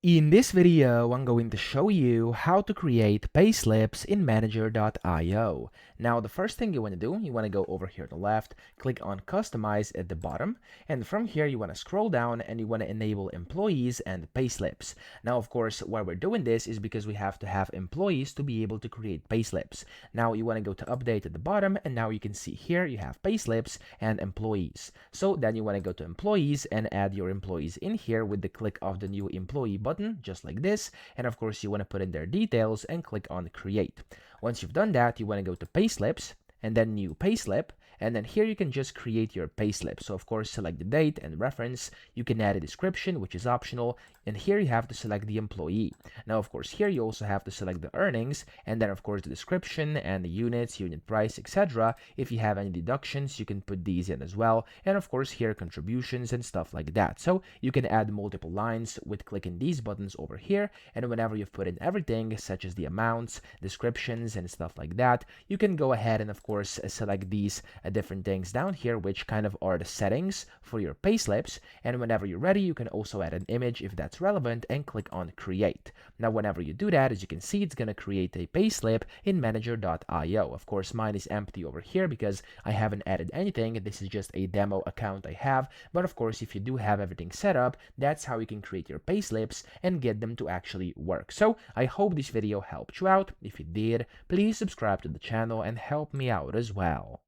In this video, I'm going to show you how to create payslips in manager.io. Now, the first thing you want to do, you want to go over here to the left, click on Customize at the bottom, and from here you want to scroll down and you want to enable employees and payslips. Now, of course, why we're doing this is because we have to have employees to be able to create payslips. Now, you want to go to Update at the bottom, and now you can see here you have payslips and employees. So then you want to go to Employees and add your employees in here with the click of the new employee button, just like this. And of course, you want to put in their details and click on Create. Once you've done that, you want to go to Payslips and then New Payslip. And then here you can just create your payslip. So of course, select the date and reference. You can add a description, which is optional. And here you have to select the employee. Now, of course, here you also have to select the earnings, and then of course the description and the units, unit price, etc. If you have any deductions, you can put these in as well. And of course, here contributions and stuff like that. So you can add multiple lines with clicking these buttons over here. And whenever you've put in everything, such as the amounts, descriptions, and stuff like that, you can go ahead and of course select these different things down here, which kind of are the settings for your payslips. And whenever you're ready, you can also add an image if that's relevant and click on Create. Now, whenever you do that, as you can see, it's going to create a payslip in manager.io. Of course, mine is empty over here because I haven't added anything. This is just a demo account I have. But of course, if you do have everything set up, that's how you can create your payslips and get them to actually work. So I hope this video helped you out. If it did, please subscribe to the channel and help me out as well.